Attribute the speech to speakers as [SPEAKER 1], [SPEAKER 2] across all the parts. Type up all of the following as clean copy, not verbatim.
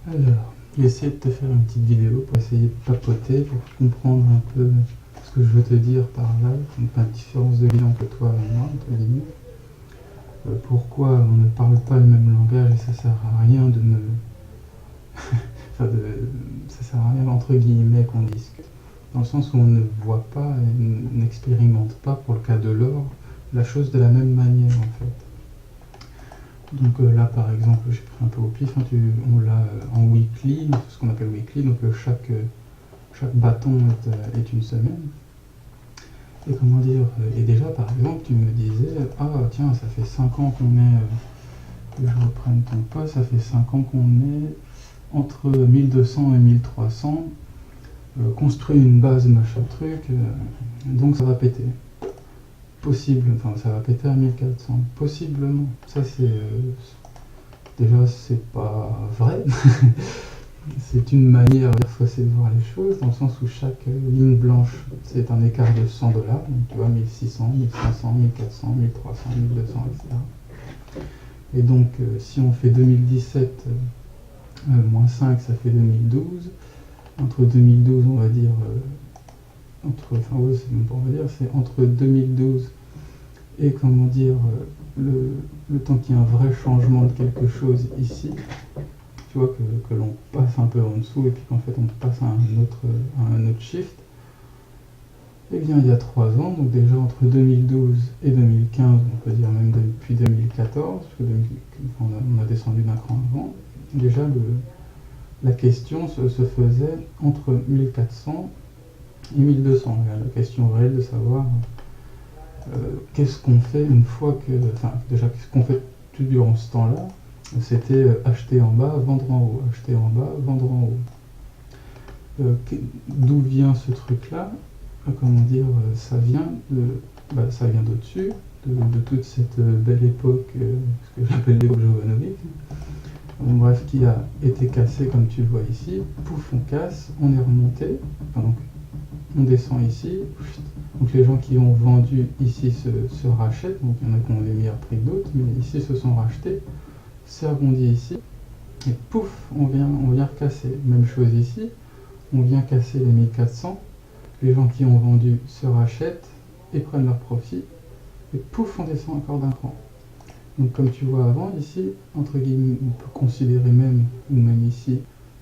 [SPEAKER 1] Alors, j'ai essayé de te faire une petite vidéo pour essayer de papoter, pour comprendre un peu ce que je veux te dire par là, donc la différence de vie entre toi et moi, entre guillemets. Pourquoi on ne parle pas le même langage et ça sert à rien de me... enfin, ça sert à rien entre guillemets qu'on discute. Dans le sens où on ne voit pas et n'expérimente pas, pour le cas de l'or, la chose de la même manière en fait. Donc là par exemple, j'ai pris un peu au pif, hein, on l'a en weekly, ce qu'on appelle weekly, donc chaque bâton est une semaine. Et comment dire, et déjà par exemple tu me disais, ah tiens ça fait 5 ans qu'on est, que je reprenne ton poste, ça fait 5 ans qu'on est entre 1200 et 1300, construit une base machin truc, donc ça va péter. Possible, enfin ça va péter à 1400, possiblement. Ça c'est... déjà c'est pas vrai, c'est une manière faussée de voir les choses, dans le sens où chaque ligne blanche c'est un écart de 100 $, donc tu vois 1600, 1500, 1400, 1300, 1200, etc. Et donc si on fait 2017 moins 5 ça fait 2012, entre 2012 on va dire... c'est entre 2012 et comment dire le temps qu'il y ait un vrai changement de quelque chose ici, tu vois que l'on passe un peu en dessous et puis qu'en fait on passe à un autre shift, et bien il y a 3 ans, donc déjà entre 2012 et 2015, on peut dire même depuis 2014, parce que on a descendu d'un cran avant, déjà la question se faisait entre 1400 et 1200. La question réelle de savoir qu'est-ce qu'on fait une fois que... Enfin, déjà, qu'est-ce qu'on fait tout durant ce temps-là? C'était acheter en bas, vendre en haut, acheter en bas, vendre en haut. D'où vient ce truc-là? Comment dire, ça vient d'au-dessus, de toute cette belle époque, ce que j'appelle l'époque Jovanovic. Bref, qui a été cassé comme tu le vois ici. Pouf, on casse, on est remonté. Enfin, donc, on descend ici, donc les gens qui ont vendu ici se rachètent, donc il y en a qui ont des meilleurs prix que d'autres, mais ici se sont rachetés, c'est rebondi ici, et pouf, on vient recasser. Même chose ici, on vient casser les 1400, les gens qui ont vendu se rachètent et prennent leur profit, et pouf, on descend encore d'un cran. Donc comme tu vois avant, ici, entre guillemets, on peut considérer même, ou même ici,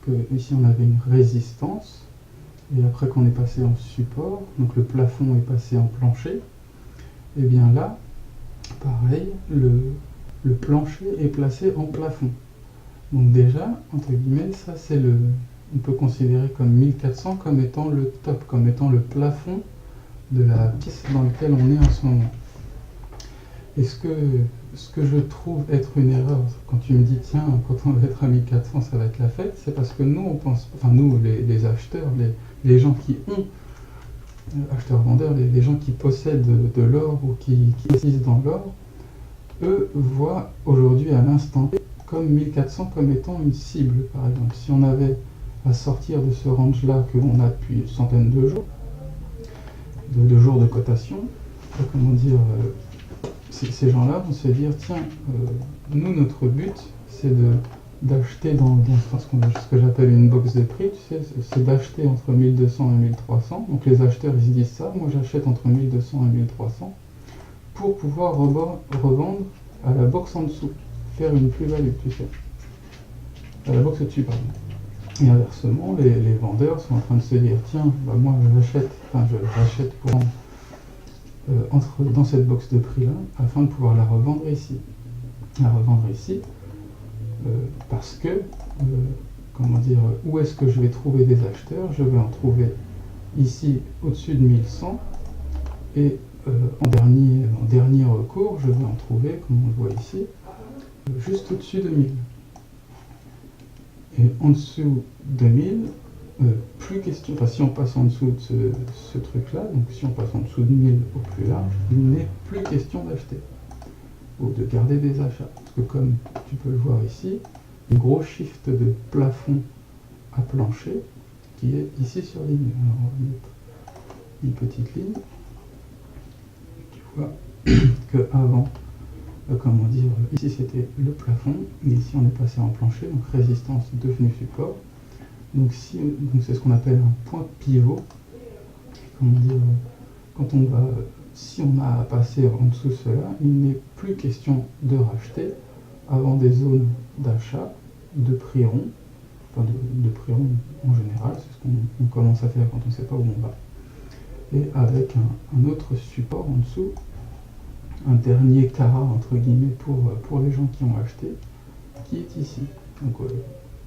[SPEAKER 1] que ici on avait une résistance, et après qu'on est passé en support, donc le plafond est passé en plancher, et bien là, pareil, le plancher est placé en plafond. Donc déjà, entre guillemets, ça c'est on peut considérer comme 1400 comme étant le top, comme étant le plafond de la pièce dans laquelle on est en ce moment. Et ce que je trouve être une erreur, quand tu me dis tiens, quand on va être à 1400 ça va être la fête, c'est parce que nous on pense, enfin nous les acheteurs, les gens qui ont, acheteurs-vendeurs, les gens qui possèdent de l'or ou qui investissent dans l'or, eux voient aujourd'hui à l'instant T comme 1400 comme étant une cible, par exemple. Si on avait à sortir de ce range-là que l'on a depuis une centaine de jours, de jours de cotation, comment dire, ces gens-là vont se dire, tiens, nous notre but c'est d'acheter dans ce que j'appelle une box de prix, tu sais, c'est d'acheter entre 1200 et 1300, donc les acheteurs ils se disent ça, moi j'achète entre 1200 et 1300, pour pouvoir revendre à la box en dessous, faire une plus-value, tu sais, à la box au-dessus, pardon. Et inversement, les vendeurs sont en train de se dire, tiens, bah moi je rachète pour dans cette box de prix là, afin de pouvoir la revendre ici. Parce que, comment dire, où est-ce que je vais trouver des acheteurs? Je vais en trouver ici au-dessus de 1100, et en dernier recours, je vais en trouver, comme on le voit ici, juste au-dessus de 1000. Et en dessous de 1000, plus question, enfin si on passe en dessous de ce truc-là, donc si on passe en dessous de 1000 au plus large, il n'est plus question d'acheter, ou de garder des achats. Parce que comme tu peux le voir ici, un gros shift de plafond à plancher qui est ici sur ligne. Alors on va mettre une petite ligne. Tu vois que avant comment dire, ici c'était le plafond, et ici on est passé en plancher, donc résistance devenue support. Donc c'est ce qu'on appelle un point pivot. Comment dire, quand on va, si on a à passer en dessous de cela, il n'est plus question de racheter avant des zones d'achat de prix rond, enfin de prix rond en général, c'est ce qu'on commence à faire quand on ne sait pas où on va. Et avec un autre support en dessous, un dernier carat entre guillemets pour les gens qui ont acheté, qui est ici, donc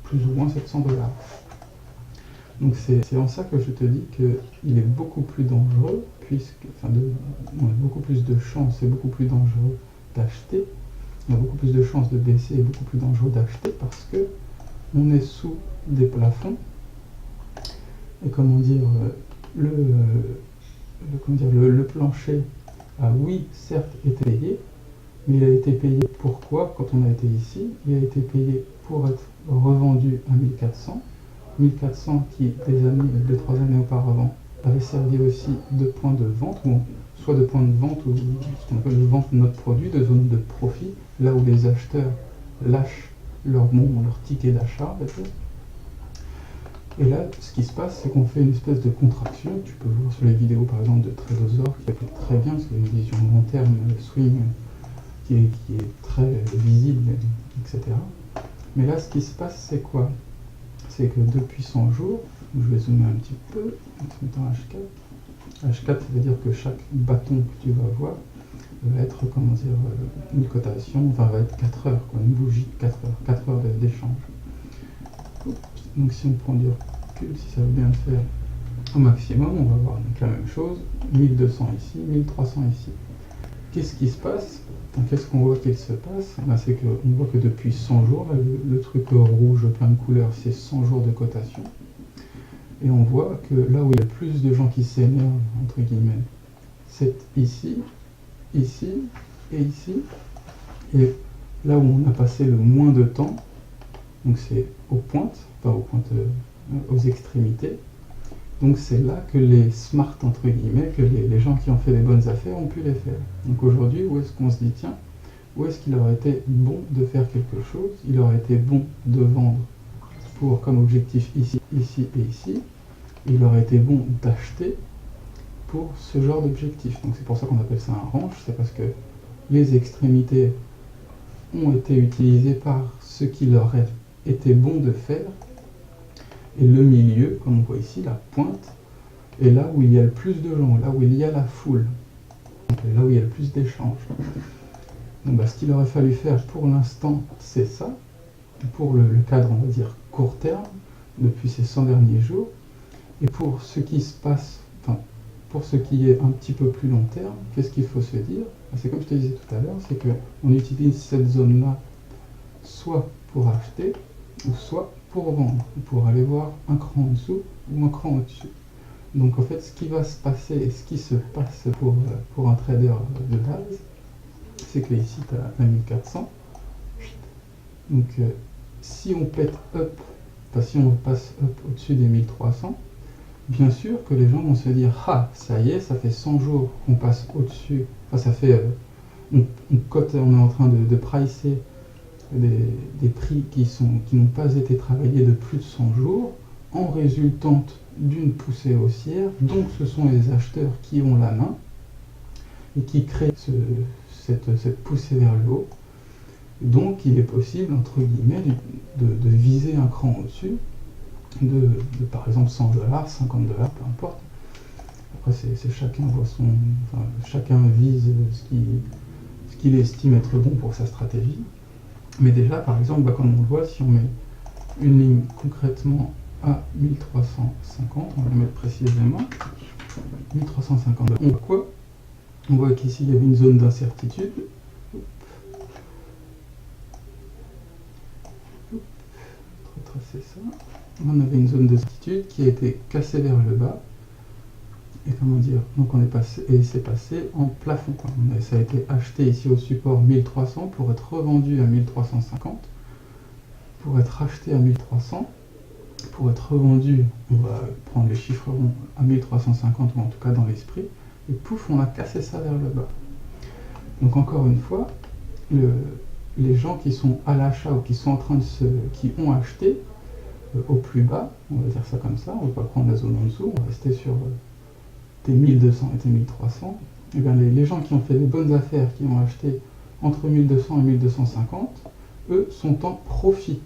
[SPEAKER 1] plus ou moins 700 $. Donc c'est en ça que je te dis qu'il est beaucoup plus dangereux, on a beaucoup plus de chances et beaucoup plus dangereux d'acheter, on a beaucoup plus de chances de baisser et beaucoup plus dangereux d'acheter parce que on est sous des plafonds, et comment dire, le plancher a oui certes été payé, mais il a été payé pourquoi quand on a été ici? Il a été payé pour être revendu à 1400. 1400 qui, 2-3 années auparavant, avait servi aussi de point de vente, ou soit de point de vente, ou ce qu'on appelle de vente de notre produit, de zone de profit, là où les acheteurs lâchent leur ticket d'achat. Et là, ce qui se passe, c'est qu'on fait une espèce de contraction. Tu peux voir sur les vidéos, par exemple, de Tradosor, qui a fait très bien, parce qu'il y a une vision long terme, swing, qui est très visible, etc. Mais là, ce qui se passe, c'est quoi? C'est que depuis 100 jours, je vais zoomer un petit peu, en se mettant H4. H4, ça veut dire que chaque bâton que tu vas voir va être, comment dire, une cotation, enfin va être 4 heures, quoi, une bougie de 4 heures d'échange. Donc si on prend du recul, si ça veut bien le faire au maximum, on va voir donc la même chose, 1200 ici, 1300 ici. Qu'est-ce qui se passe? Qu'est-ce qu'on voit qu'il se passe? C'est qu'on voit que depuis 100 jours, là, le truc rouge plein de couleurs, c'est 100 jours de cotation. Et on voit que là où il y a plus de gens qui s'énervent, entre guillemets, c'est ici, ici et ici. Et là où on a passé le moins de temps, donc c'est aux pointes, aux extrémités. Donc c'est là que les smart, entre guillemets, que les gens qui ont fait des bonnes affaires ont pu les faire. Donc aujourd'hui, où est-ce qu'on se dit, tiens, où est-ce qu'il aurait été bon de faire quelque chose? Il aurait été bon de vendre pour comme objectif ici, ici et ici. Il aurait été bon d'acheter pour ce genre d'objectif. Donc c'est pour ça qu'on appelle ça un range, c'est parce que les extrémités ont été utilisées par ce qu'il aurait été bon de faire. Et le milieu, comme on voit ici, la pointe, est là où il y a le plus de gens, là où il y a la foule, là où il y a le plus d'échanges. Donc ce qu'il aurait fallu faire pour l'instant, c'est ça. Pour le cadre, on va dire, court terme, depuis ces 100 derniers jours. Et pour ce qui se passe, pour ce qui est un petit peu plus long terme, qu'est-ce qu'il faut se dire? C'est comme je te disais tout à l'heure, c'est qu'on utilise cette zone-là soit pour acheter, ou soit pour vendre, pour aller voir un cran en dessous ou un cran au-dessus. Donc en fait, ce qui va se passer et ce qui se passe pour un trader de base, c'est que ici, tu as 1400. Donc si on pète up, si on passe up au-dessus des 1300, bien sûr que les gens vont se dire « Ah, ça y est, ça fait 100 jours qu'on passe au-dessus. » Enfin, ça fait... on est en train de pricer des prix qui n'ont pas été travaillés de plus de 100 jours en résultante d'une poussée haussière. Donc ce sont les acheteurs qui ont la main et qui créent cette poussée vers le haut. Donc il est possible, entre guillemets, de viser un cran au-dessus de par exemple 100 $, 50 $, peu importe. Après c'est chacun voit chacun vise ce qu'il estime être bon pour sa stratégie. Mais déjà, par exemple, comme on le voit, si on met une ligne concrètement à 1350, on va la mettre précisément, 1350, on voit quoi? On voit qu'ici, il y avait une zone d'incertitude. Retracer ça. On avait une zone d'incertitude qui a été cassée vers le bas. Et comment dire, donc on est passé, et c'est passé en plafond, quoi. Ça a été acheté ici au support 1300 pour être revendu à 1350, pour être acheté à 1300, pour être revendu, on va prendre les chiffres ronds, à 1350, ou en tout cas dans l'esprit, et pouf, on a cassé ça vers le bas. Donc encore une fois, le, les gens qui sont à l'achat ou qui sont en train de qui ont acheté au plus bas, on va dire ça comme ça, on ne va pas prendre la zone en dessous, on va rester sur T1200 et T1300, et bien les gens qui ont fait des bonnes affaires, qui ont acheté entre 1200 et 1250, eux sont en profit.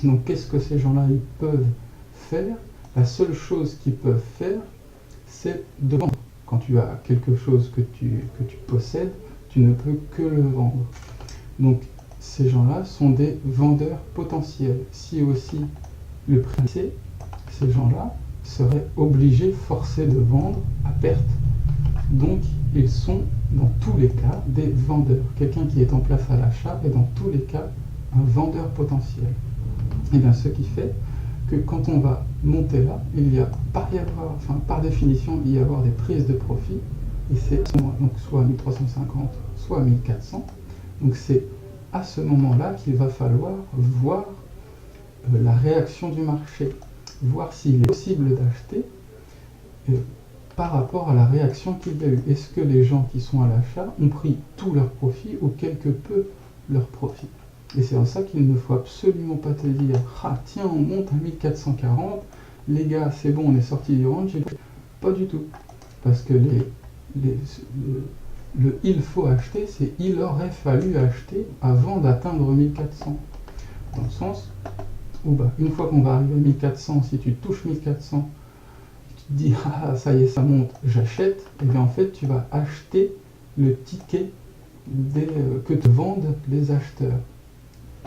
[SPEAKER 1] Donc qu'est-ce que ces gens-là ils peuvent faire? La seule chose qu'ils peuvent faire, c'est de vendre. Quand tu as quelque chose que tu possèdes, tu ne peux que le vendre. Donc ces gens-là sont des vendeurs potentiels. Si aussi le prix baissait, ces gens-là seraient obligés, forcés de vendre à perte. Donc ils sont dans tous les cas des vendeurs. Quelqu'un qui est en place à l'achat est dans tous les cas un vendeur potentiel. Et bien ce qui fait que quand on va monter là, il y a par définition, il y a avoir des prises de profit, et c'est donc soit à 1350, soit à 1400. Donc c'est à ce moment-là qu'il va falloir voir la réaction du marché, voir s'il est possible d'acheter par rapport à la réaction qu'il y a eu. Est-ce que les gens qui sont à l'achat ont pris tout leur profit ou quelque peu leur profit? Et c'est en ça qu'il ne faut absolument pas te dire « Ah tiens, on monte à 1440, les gars, c'est bon, on est sorti du range. » Pas du tout. Parce que le il faut acheter, c'est il aurait fallu acheter avant d'atteindre 1400. Dans le sens où une fois qu'on va arriver à 1400, si tu touches 1400, tu te dis « Ah, ça y est, ça monte, j'achète », et bien en fait, tu vas acheter le ticket que te vendent les acheteurs.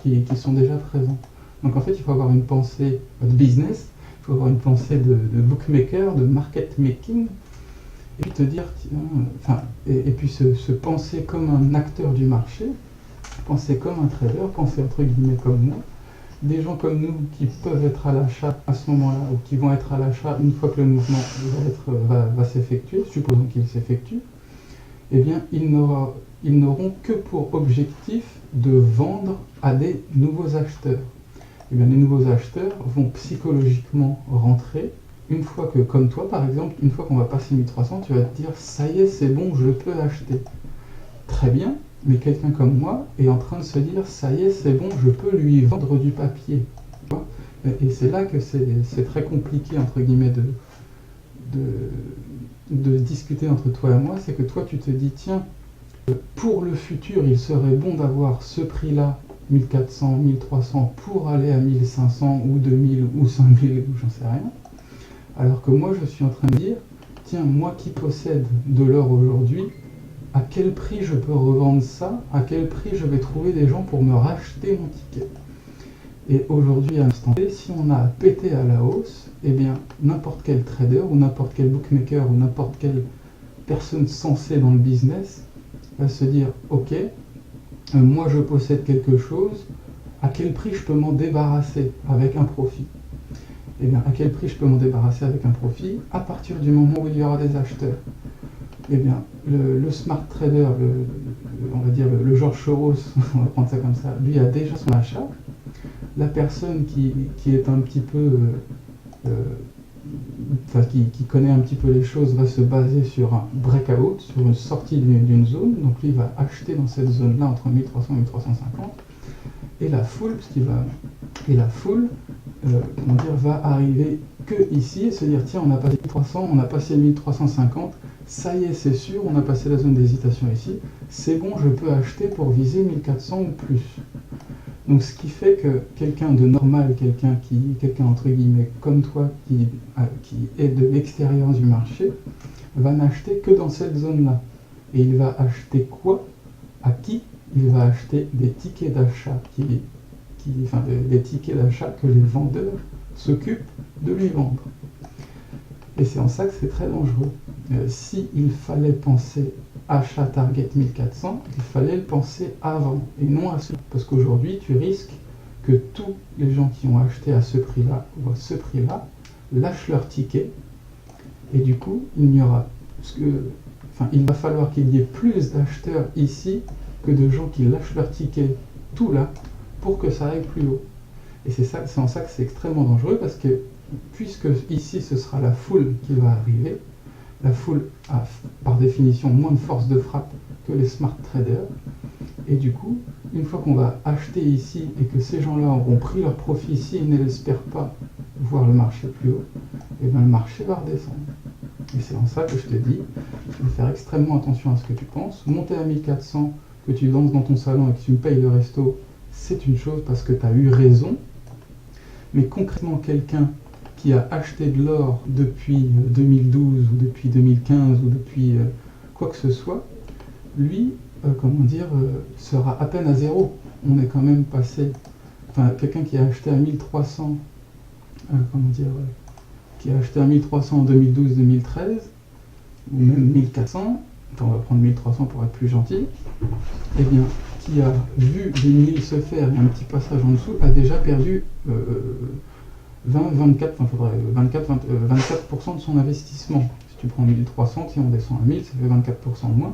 [SPEAKER 1] Qui sont déjà présents. Donc en fait, il faut avoir une pensée de business, il faut avoir une pensée de bookmaker, de market making, et puis te dire, et puis se penser comme un acteur du marché, penser comme un trader, penser entre guillemets comme moi, des gens comme nous qui peuvent être à l'achat à ce moment-là, ou qui vont être à l'achat une fois que le mouvement va s'effectuer, supposons qu'il s'effectue, eh bien ils n'auront que pour objectif de vendre à des nouveaux acheteurs. Et bien, les nouveaux acheteurs vont psychologiquement rentrer une fois que, comme toi par exemple, une fois qu'on va passer 1300, tu vas te dire ça y est, c'est bon, je peux acheter. Très bien, mais quelqu'un comme moi est en train de se dire ça y est, c'est bon, je peux lui vendre du papier. Et c'est là que c'est très compliqué, entre guillemets, de discuter entre toi et moi, c'est que toi tu te dis tiens, pour le futur il serait bon d'avoir ce prix là, 1400, 1300 pour aller à 1500 ou 2000 ou 5000 ou j'en sais rien, alors que moi je suis en train de dire tiens, moi qui possède de l'or aujourd'hui, à quel prix je peux revendre ça, à quel prix je vais trouver des gens pour me racheter mon ticket. Et aujourd'hui, à l'instant T, si on a pété à la hausse, eh bien, n'importe quel trader ou n'importe quel bookmaker ou n'importe quelle personne sensée dans le business va se dire « Ok, moi je possède quelque chose, à quel prix je peux m'en débarrasser avec un profit ?» Eh bien, à quel prix je peux m'en débarrasser avec un profit à partir du moment où il y aura des acheteurs. Eh bien, le smart trader, on va dire le George Soros, on va prendre ça comme ça, lui a déjà son achat. La personne qui est un petit peu, qui connaît un petit peu les choses, va se baser sur un breakout, sur une sortie d'une zone. Donc lui va acheter dans cette zone-là entre 1300 et 1350. Et la foule, va arriver que ici et se dire tiens, on a passé 1300, on a passé 1350, ça y est, c'est sûr, on a passé la zone d'hésitation ici, c'est bon, je peux acheter pour viser 1400 ou plus. Donc ce qui fait que quelqu'un de normal, quelqu'un entre guillemets comme toi, qui est de l'extérieur du marché, va n'acheter que dans cette zone-là. Et il va acheter quoi? À qui? Il va acheter des tickets d'achat, des tickets d'achat que les vendeurs s'occupent de lui vendre. Et c'est en ça que c'est très dangereux. S'il fallait penser achat target 1400, il fallait le penser avant et non à ce prix. Parce qu'aujourd'hui, tu risques que tous les gens qui ont acheté à ce prix-là ou à ce prix-là lâchent leur ticket. Et du coup, il va falloir qu'il y ait plus d'acheteurs ici que de gens qui lâchent leur ticket tout là pour que ça aille plus haut. Et c'est en ça que c'est extrêmement dangereux parce que puisque ici ce sera la foule qui va arriver, la foule a par définition moins de force de frappe que les smart traders, Et du coup, une fois qu'on va acheter ici et que ces gens-là auront pris leur profit ici et n'espèrent pas voir le marché plus haut, et bien le marché va redescendre. Et c'est en ça que je te dis, il faut faire extrêmement attention à ce que tu penses. Monter à 1400, que tu danses dans ton salon et que tu me payes le resto, c'est une chose parce que tu as eu raison. Mais concrètement, quelqu'un qui a acheté de l'or depuis 2012 ou depuis 2015 ou depuis quoi que ce soit, lui, sera à peine à zéro. On est quand même passé... Enfin, quelqu'un qui a acheté à 1300, qui a acheté à 1300 en 2012-2013, ou même 1400, enfin on va prendre 1300 pour être plus gentil, eh bien, qui a vu les 1000 se faire et un petit passage en dessous, a déjà perdu 24% de son investissement. Si tu prends 1300, si on descend à 1000, ça fait 24% de moins.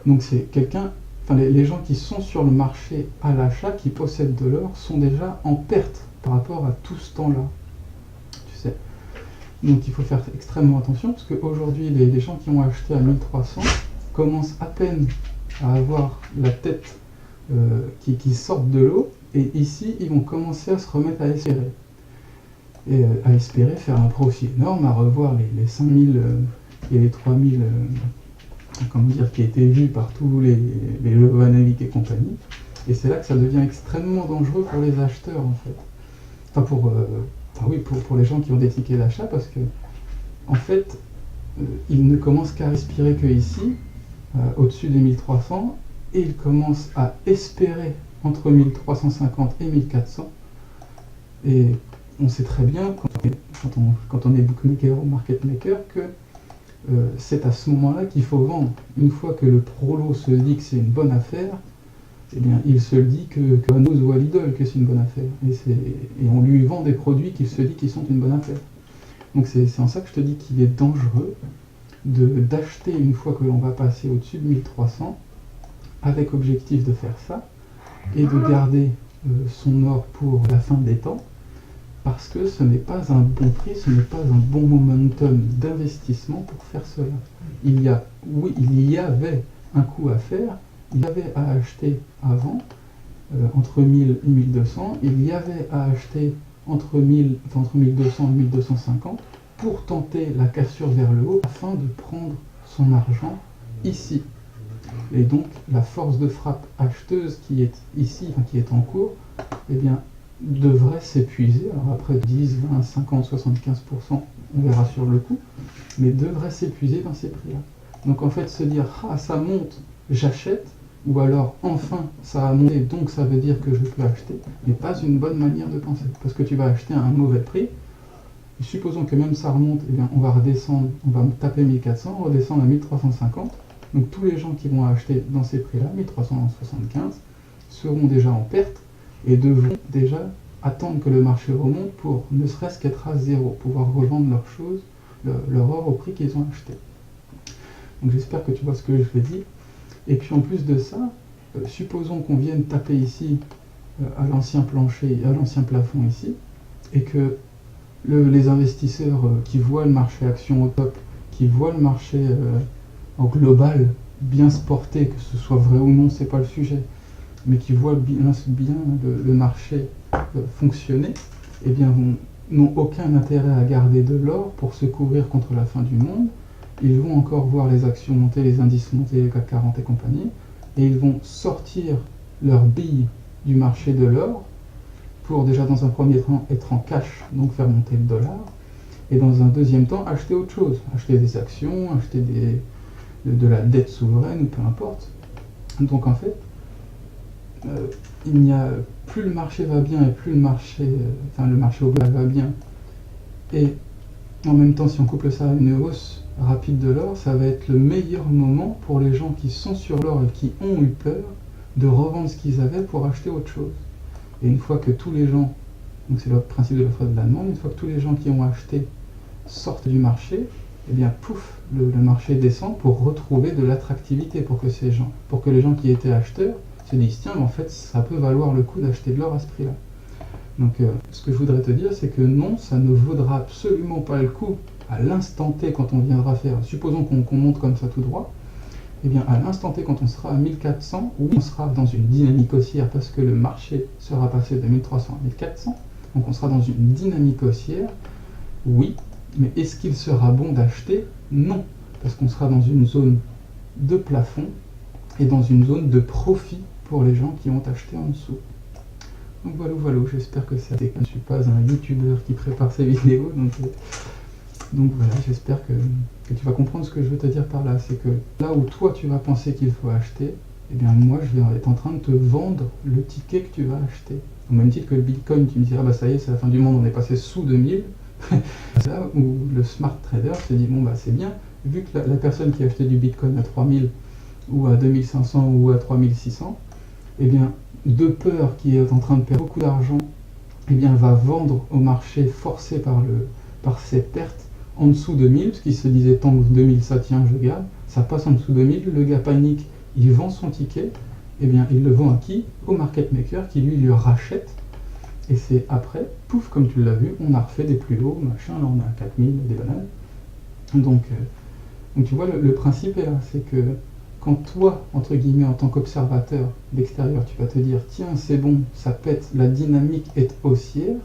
[SPEAKER 1] Donc c'est quelqu'un, les gens qui sont sur le marché à l'achat, qui possèdent de l'or, sont déjà en perte par rapport à tout ce temps-là. Tu sais. Donc il faut faire extrêmement attention, parce qu'aujourd'hui, les gens qui ont acheté à 1300 commencent à peine à avoir la tête qui sortent de l'eau, et ici, ils vont commencer à se remettre à espérer. Et à espérer faire un profit énorme, à revoir les 5000 et les 3000 qui étaient vus par tous les Jovanovic et compagnie. Et c'est là que ça devient extrêmement dangereux pour les acheteurs, en fait. Pour les gens qui ont des tickets d'achat, parce que, en fait, ils ne commencent qu'à respirer que ici, au-dessus des 1300, et ils commencent à espérer entre 1350 et 1400. Et on sait très bien, quand on est bookmaker ou market maker, que c'est à ce moment-là qu'il faut vendre. Une fois que le prolo se dit que c'est une bonne affaire, eh bien, il se le dit que Anos ou à Lidl que c'est une bonne affaire. Et on lui vend des produits qu'il se dit qu'ils sont une bonne affaire. Donc c'est en ça que je te dis qu'il est dangereux d'acheter une fois que l'on va passer au-dessus de 1300, avec objectif de faire ça, et de garder son or pour la fin des temps, parce que ce n'est pas un bon prix, ce n'est pas un bon momentum d'investissement pour faire cela. Il y avait un coup à faire, il y avait à acheter avant, entre 1000 et 1200, il y avait à acheter entre 1200 et 1250 pour tenter la cassure vers le haut afin de prendre son argent ici. Et donc la force de frappe acheteuse qui est ici, qui est en cours, eh bien, devrait s'épuiser. Alors après 10, 20, 50, 75%, on verra sur le coup, mais devrait s'épuiser dans ces prix-là. Donc en fait, se dire « Ah, ça monte, j'achète », ou alors « Enfin, ça a monté, donc ça veut dire que je peux acheter », n'est pas une bonne manière de penser, parce que tu vas acheter à un mauvais prix. Et supposons que même ça remonte, eh bien, on va redescendre, on va taper 1400, redescendre à 1350. Donc tous les gens qui vont acheter dans ces prix-là, 1375, seront déjà en perte et devront déjà attendre que le marché remonte pour ne serait-ce qu'être à zéro, pouvoir revendre leurs choses, leur or au prix qu'ils ont acheté. Donc j'espère que tu vois ce que je veux dire. Et puis en plus de ça, supposons qu'on vienne taper ici à l'ancien plancher, à l'ancien plafond ici, et que les investisseurs qui voient le marché action au top, qui voient le marché en global bien se porter, que ce soit vrai ou non, c'est pas le sujet, mais qui voient bien le marché fonctionner, eh bien n'ont aucun intérêt à garder de l'or pour se couvrir contre la fin du monde. Ils vont encore voir les actions monter, les indices monter, les CAC 40 et compagnie, et ils vont sortir leurs billes du marché de l'or pour déjà dans un premier temps être en cash, donc faire monter le dollar, et dans un deuxième temps acheter autre chose, acheter des actions, acheter de la dette souveraine, ou peu importe. Donc en fait, il n'y a plus le marché va bien et plus le marché au global va bien, et en même temps si on couple ça à une hausse rapide de l'or, ça va être le meilleur moment pour les gens qui sont sur l'or et qui ont eu peur de revendre ce qu'ils avaient pour acheter autre chose. Et une fois que tous les gens, donc c'est le principe de l'offre et de la demande, une fois que tous les gens qui ont acheté sortent du marché, eh bien pouf, le marché descend pour retrouver de l'attractivité pour que les gens qui étaient acheteurs se disent tiens, en fait ça peut valoir le coup d'acheter de l'or à ce prix-là. Donc ce que je voudrais te dire, c'est que non, ça ne vaudra absolument pas le coup à l'instant T quand on viendra faire, supposons qu'on monte comme ça tout droit, eh bien à l'instant T, quand on sera à 1400, oui, on sera dans une dynamique haussière parce que le marché sera passé de 1300 à 1400, donc on sera dans une dynamique haussière, oui, mais est-ce qu'il sera bon d'acheter? Non, parce qu'on sera dans une zone de plafond et dans une zone de profit pour les gens qui ont acheté en dessous. Donc voilà, j'espère que ça. Je ne suis pas un youtubeur qui prépare ses vidéos, donc voilà, j'espère que tu vas comprendre ce que je veux te dire par là. C'est que là où toi tu vas penser qu'il faut acheter, eh bien moi je vais être en train de te vendre le ticket que tu vas acheter. Au même titre que le Bitcoin, tu me diras, bah ça y est, c'est la fin du monde, on est passé sous 2000. C'est là où le smart trader se dit, bon bah c'est bien, vu que la personne qui a acheté du Bitcoin à 3000 ou à 2500 ou à 3600, eh bien de peur qui est en train de perdre beaucoup d'argent, eh bien va vendre au marché forcé par ses pertes en dessous de 1000, parce qu'il se disait tant que 2000 ça tient, je garde, ça passe en dessous de 1000, le gars panique, il vend son ticket, eh bien il le vend à qui? Au market maker qui lui rachète, et c'est après, pouf, comme tu l'as vu, on a refait des plus hauts, machin, là on est à 4000, des bananes. Donc tu vois, le principe est là, c'est que quand toi, entre guillemets, en tant qu'observateur d'extérieur, tu vas te dire, tiens, c'est bon, ça pète, la dynamique est haussière,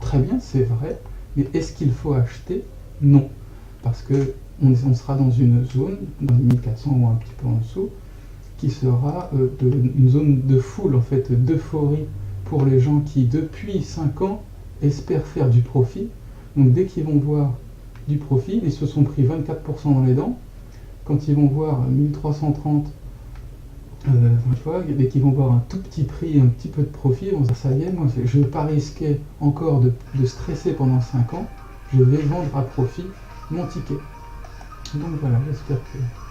[SPEAKER 1] très bien, c'est vrai, mais est-ce qu'il faut acheter? Non, parce que on sera dans une zone, dans 1400 ou un petit peu en dessous, qui sera une zone de foule, en fait, d'euphorie pour les gens qui, depuis 5 ans, espèrent faire du profit. Donc dès qu'ils vont voir du profit, ils se sont pris 24% dans les dents. Quand ils vont voir 1330, tu vois, dès qu'ils vont voir un tout petit prix, un petit peu de profit, ils vont se dire, ça y est, moi je ne vais pas risquer encore de stresser pendant 5 ans, je vais vendre à profit mon ticket. Donc voilà, j'espère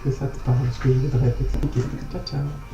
[SPEAKER 1] que ça te parle, ce que je voudrais t'expliquer. Ciao, ciao.